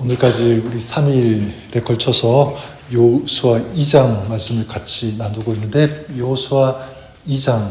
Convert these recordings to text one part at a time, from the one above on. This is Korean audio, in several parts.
오늘까지 우리 3일에 걸쳐서 여호수아 2장 말씀을 같이 나누고 있는데, 여호수아 2장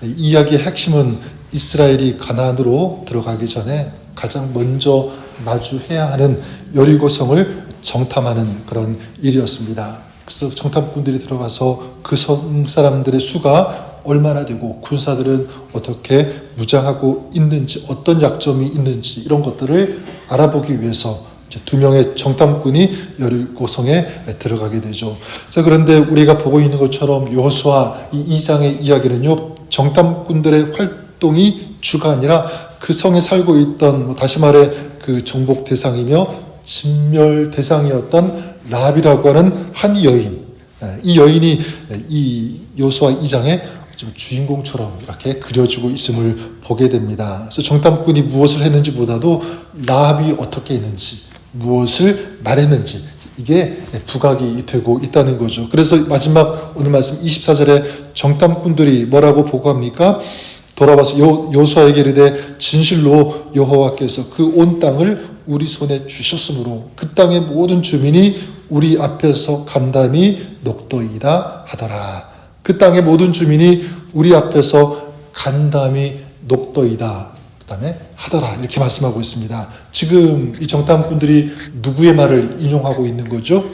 이 이야기의 핵심은 이스라엘이 가나안으로 들어가기 전에 가장 먼저 마주해야 하는 여리고성을 정탐하는 그런 일이었습니다. 그래서 정탐꾼들이 들어가서 그 성 사람들의 수가 얼마나 되고 군사들은 어떻게 무장하고 있는지, 어떤 약점이 있는지 이런 것들을 알아보기 위해서 두 명의 정탐꾼이 여리고성에 들어가게 되죠. 자, 그런데 우리가 보고 있는 것처럼 여호수아 이 2장의 이야기는요, 정탐꾼들의 활동이 주가 아니라 그 성에 살고 있던, 다시 말해 그 정복 대상이며 진멸 대상이었던 라합이라고 하는 한 여인, 이 여인이 이 여호수아 2장에 좀 주인공처럼 이렇게 그려지고 있음을 보게 됩니다. 그래서 정탐꾼이 무엇을 했는지보다도 라합이 어떻게 했는지, 무엇을 말했는지, 이게 부각이 되고 있다는 거죠. 그래서 마지막 오늘 말씀 24절에 정탐꾼들이 뭐라고 보고합니까? 돌아와서 여호수아에게 이르되 진실로 여호와께서 그 온 땅을 우리 손에 주셨으므로 그 땅의 모든 주민이 우리 앞에서 간담이 녹도이다 하더라. 그 땅의 모든 주민이 우리 앞에서 간담이 녹도이다, 그 다음에 하더라, 이렇게 말씀하고 있습니다. 지금 이 정탐꾼들이 누구의 말을 인용하고 있는 거죠?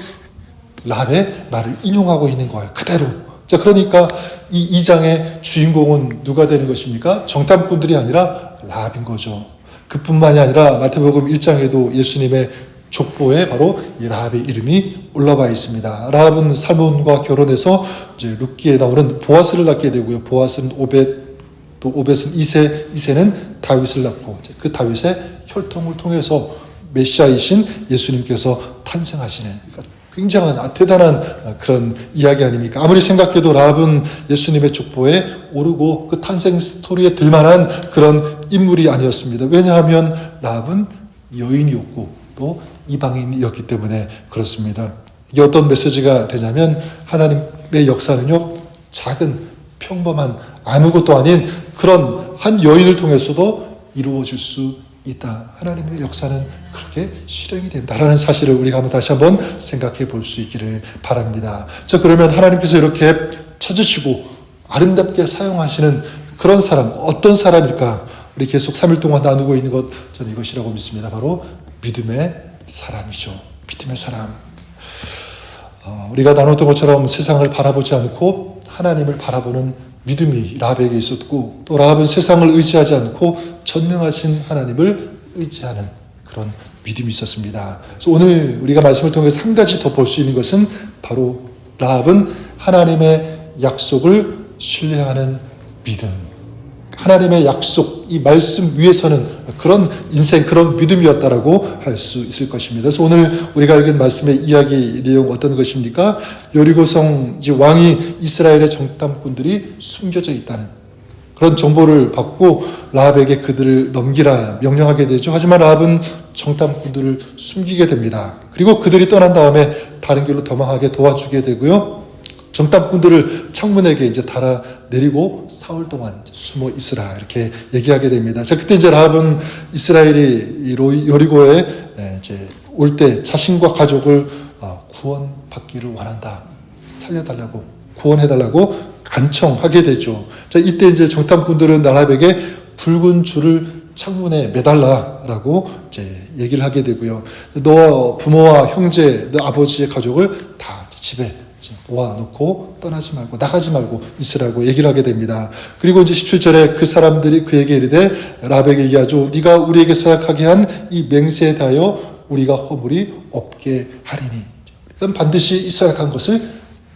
라합의 말을 인용하고 있는 거예요, 그대로. 자, 그러니까 이 2장의 주인공은 누가 되는 것입니까? 정탐꾼들이 아니라 라합인 거죠. 그뿐만이 아니라 마태복음 1장에도 예수님의 족보에 바로 이 라합의 이름이 올라와 있습니다. 라합은 살몬과 결혼해서 이제 룻기에 나오는 보아스를 낳게 되고요. 보아스는 오벳, 또 오벳은 이세는 다윗을 낳고, 그 다윗의 혈통을 통해서 메시아이신 예수님께서 탄생하시는, 그러니까 굉장한 대단한 그런 이야기 아닙니까? 아무리 생각해도 라합은 예수님의 족보에 오르고 그 탄생 스토리에 들만한 그런 인물이 아니었습니다. 왜냐하면 라합은 여인이었고 또 이방인이었기 때문에 그렇습니다. 이게 어떤 메시지가 되냐면, 하나님의 역사는요, 작은 평범한 아무것도 아닌 그런 한 여인을 통해서도 이루어질 수 있다. 하나님의 역사는 그렇게 실행이 된다라는 사실을 우리가 다시 한번 생각해 볼 수 있기를 바랍니다. 자, 그러면 하나님께서 이렇게 찾으시고 아름답게 사용하시는 그런 사람, 어떤 사람일까? 우리 계속 3일 동안 나누고 있는 것, 저는 이것이라고 믿습니다. 바로 믿음의 사람이죠. 믿음의 사람. 우리가 나눴던 것처럼 세상을 바라보지 않고 하나님을 바라보는 믿음이 라합에게 있었고, 또 라합은 세상을 의지하지 않고 전능하신 하나님을 의지하는 그런 믿음이 있었습니다. 그래서 오늘 우리가 말씀을 통해서 한 가지 더 볼 수 있는 것은 바로 라합은 하나님의 약속을 신뢰하는 믿음, 하나님의 약속, 이 말씀 위에서는 그런 인생, 그런 믿음이었다라고 할 수 있을 것입니다. 그래서 오늘 우리가 읽은 말씀의 이야기 내용 어떤 것입니까? 여리고성 왕이 이스라엘의 정탐꾼들이 숨겨져 있다는 그런 정보를 받고 라합에게 그들을 넘기라 명령하게 되죠. 하지만 라합은 정탐꾼들을 숨기게 됩니다. 그리고 그들이 떠난 다음에 다른 길로 도망하게 도와주게 되고요. 정탐꾼들을 창문에게 이제 달아내리고 사흘 동안 숨어 있으라, 이렇게 얘기하게 됩니다. 자, 그때 이제 라합은 이스라엘이 여리고에 이제 올 때 자신과 가족을 구원받기를 원한다, 살려달라고, 구원해달라고 간청하게 되죠. 자, 이때 이제 정탐꾼들은 라합에게 붉은 줄을 창문에 매달라라고 이제 얘기를 하게 되고요. 너 부모와 형제, 너 아버지의 가족을 다 집에 모아놓고 떠나지 말고 나가지 말고 있으라고 얘기를 하게 됩니다. 그리고 이제 17절에 그 사람들이 그에게 이르되, 라합에게 얘기하죠. 네가 우리에게 서약하게 한 이 맹세에 대하여 우리가 허물이 없게 하리니, 그럼 반드시 이 서약한 것을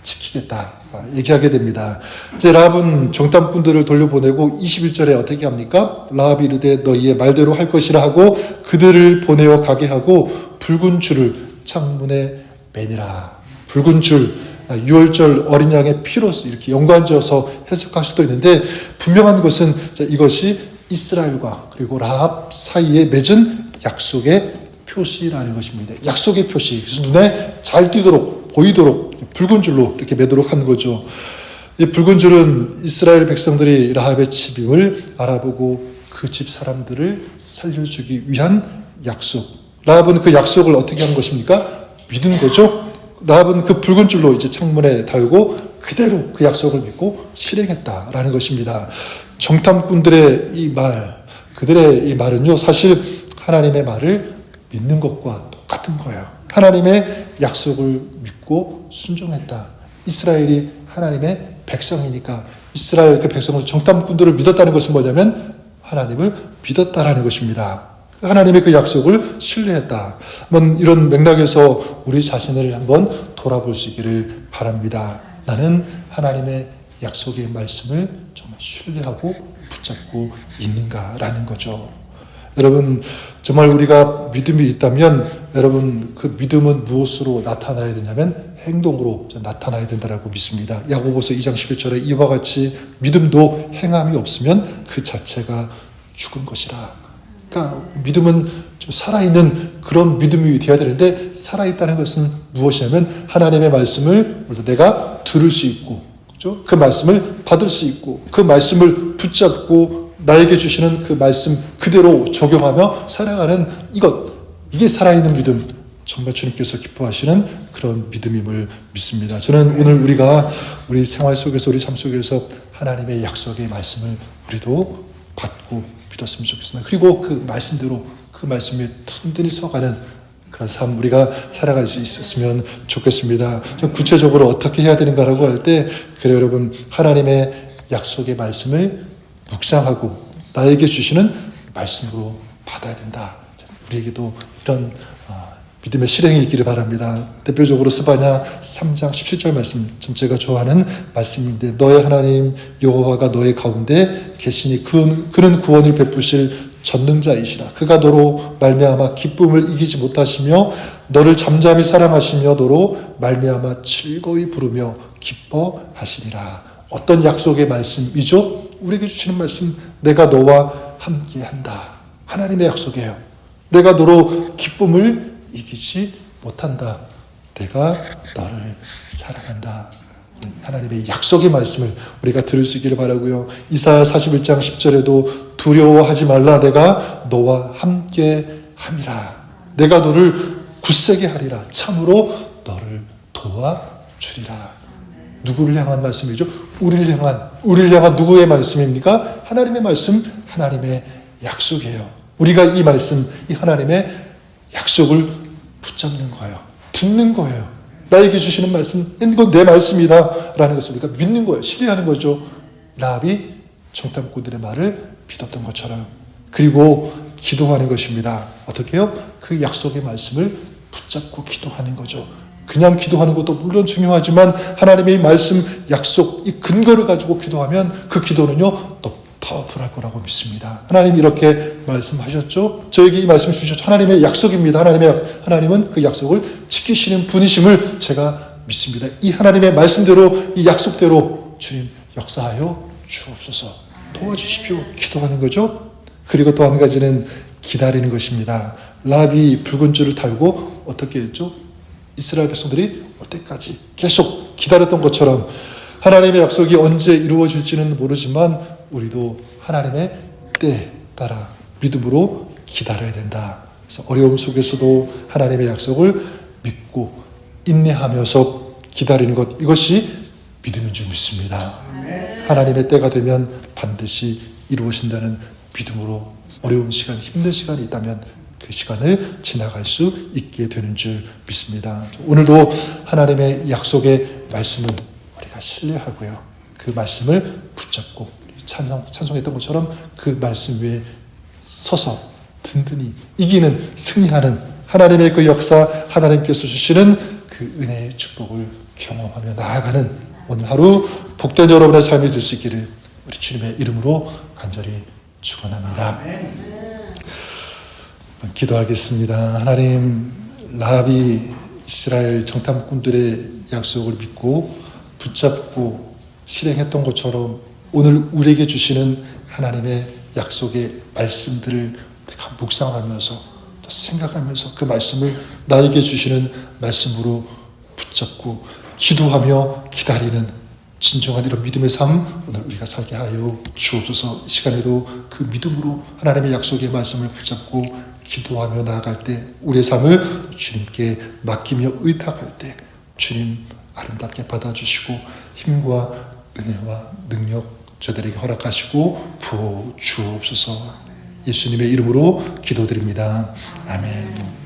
지키겠다 얘기하게 됩니다. 이제 라합은 정탐꾼들을 돌려보내고 21절에 어떻게 합니까? 라합이 이르되 너희의 말대로 할 것이라 하고 그들을 보내어 가게 하고 붉은 줄을 창문에 매니라. 붉은 줄, 6월절 어린 양의 피로서 이렇게 연관지어서 해석할 수도 있는데, 분명한 것은 이것이 이스라엘과 그리고 라합 사이에 맺은 약속의 표시라는 것입니다. 약속의 표시. 그래서 눈에 잘 띄도록, 보이도록 붉은 줄로 이렇게 매도록 한 거죠. 이 붉은 줄은 이스라엘 백성들이 라합의 집임을 알아보고 그 집 사람들을 살려주기 위한 약속, 라합은 그 약속을 어떻게 하는 것입니까? 믿은 거죠. 라합은 그 붉은 줄로 이제 창문에 달고 그대로 그 약속을 믿고 실행했다라는 것입니다. 정탐꾼들의 이 말, 그들의 이 말은요, 사실 하나님의 말을 믿는 것과 똑같은 거예요. 하나님의 약속을 믿고 순종했다. 이스라엘이 하나님의 백성이니까 이스라엘 그 백성을 정탐꾼들을 믿었다는 것은 뭐냐면 하나님을 믿었다라는 것입니다. 하나님의 그 약속을 신뢰했다. 한번 이런 맥락에서 우리 자신을 한번 돌아볼 수 있기를 바랍니다. 나는 하나님의 약속의 말씀을 정말 신뢰하고 붙잡고 있는가라는 거죠. 여러분, 정말 우리가 믿음이 있다면 여러분 그 믿음은 무엇으로 나타나야 되냐면 행동으로 나타나야 된다고 믿습니다. 야고보서 2장 11절에 이와 같이 믿음도 행함이 없으면 그 자체가 죽은 것이라. 그러니까 믿음은 좀 살아있는 그런 믿음이 되어야 되는데 살아있다는 것은 무엇이냐면 하나님의 말씀을 내가 들을 수 있고 그렇죠? 그 말씀을 받을 수 있고 그 말씀을 붙잡고 나에게 주시는 그 말씀 그대로 적용하며 살아가는 이게 살아있는 믿음, 정말 주님께서 기뻐하시는 그런 믿음임을 믿습니다. 저는 오늘 우리가 우리 생활 속에서 우리 삶 속에서 하나님의 약속의 말씀을 우리도 받고 믿었으면 좋겠습니다. 그리고 그 말씀대로 그 말씀에 튼튼히 서가는 그런 삶 우리가 살아갈 수 있었으면 좋겠습니다. 좀 구체적으로 어떻게 해야 되는가라고 할 때 그래 여러분 하나님의 약속의 말씀을 묵상하고 나에게 주시는 말씀으로 받아야 된다. 우리에게도 이런 믿음의 실행이 있기를 바랍니다. 대표적으로 스바냐 3장 17절 말씀, 좀 제가 좋아하는 말씀인데 너의 하나님 여호와가 너의 가운데 계시니 그는 구원을 베푸실 전능자이시라. 그가 너로 말미암아 기쁨을 이기지 못하시며 너를 잠잠히 사랑하시며 너로 말미암아 즐거이 부르며 기뻐하시리라. 어떤 약속의 말씀이죠? 우리에게 주시는 말씀, 내가 너와 함께한다. 하나님의 약속이에요. 내가 너로 기쁨을 이기지 못한다. 내가 너를 사랑한다. 하나님의 약속의 말씀을 우리가 들을 수 있기를 바라고요. 이사야 41장 10절에도 두려워하지 말라. 내가 너와 함께 함이라. 내가 너를 굳세게 하리라. 참으로 너를 도와주리라. 누구를 향한 말씀이죠? 우리를 향한 누구의 말씀입니까? 하나님의 말씀, 하나님의 약속이에요. 우리가 이 말씀, 이 하나님의 약속을 붙잡는 거예요. 듣는 거예요. 나에게 주시는 말씀, 이건 내 말씀이다 라는 것을 우리가 믿는 거예요. 신뢰하는 거죠. 라합이 정탐꾼들의 말을 믿었던 것처럼. 그리고 기도하는 것입니다. 어떻게 해요? 그 약속의 말씀을 붙잡고 기도하는 거죠. 그냥 기도하는 것도 물론 중요하지만 하나님의 말씀, 약속, 이 근거를 가지고 기도하면 그 기도는요 또 파워풀할 거라고 믿습니다. 하나님 이렇게 말씀하셨죠. 저에게 이 말씀 주셨죠. 하나님의 약속입니다. 하나님은 그 약속을 지키시는 분이심을 제가 믿습니다. 이 하나님의 말씀대로 이 약속대로 주님 역사하여 주옵소서. 도와주십시오. 기도하는 거죠. 그리고 또 한 가지는 기다리는 것입니다. 라합이 붉은 줄을 달고 어떻게 했죠? 이스라엘 백성들이 올 때까지 계속 기다렸던 것처럼 하나님의 약속이 언제 이루어질지는 모르지만 우리도 하나님의 때에 따라 믿음으로 기다려야 된다. 그래서 어려움 속에서도 하나님의 약속을 믿고 인내하면서 기다리는 것, 이것이 믿음인 줄 믿습니다. 하나님의 때가 되면 반드시 이루어진다는 믿음으로 어려운 시간, 힘든 시간이 있다면 그 시간을 지나갈 수 있게 되는 줄 믿습니다. 오늘도 하나님의 약속의 말씀을 우리가 신뢰하고요. 그 말씀을 붙잡고 찬송했던 것처럼 그 말씀 위에 서서 든든히 이기는, 승리하는 하나님의 그 역사, 하나님께서 주시는 그 은혜의 축복을 경험하며 나아가는 오늘 하루 복된 여러분의 삶이 될 수 있기를 우리 주님의 이름으로 간절히 축원합니다. 기도하겠습니다. 하나님, 라합이 이스라엘 정탐꾼들의 약속을 믿고 붙잡고 실행했던 것처럼 오늘 우리에게 주시는 하나님의 약속의 말씀들을 우리가 묵상하면서 또 생각하면서 그 말씀을 나에게 주시는 말씀으로 붙잡고 기도하며 기다리는 진정한 이런 믿음의 삶 오늘 우리가 살게 하여 주옵소서. 이 시간에도 그 믿음으로 하나님의 약속의 말씀을 붙잡고 기도하며 나아갈 때 우리의 삶을 주님께 맡기며 의탁할 때 주님 아름답게 받아주시고 힘과 은혜와 능력 저들에게 허락하시고 부어 주옵소서. 예수님의 이름으로 기도드립니다. 아멘.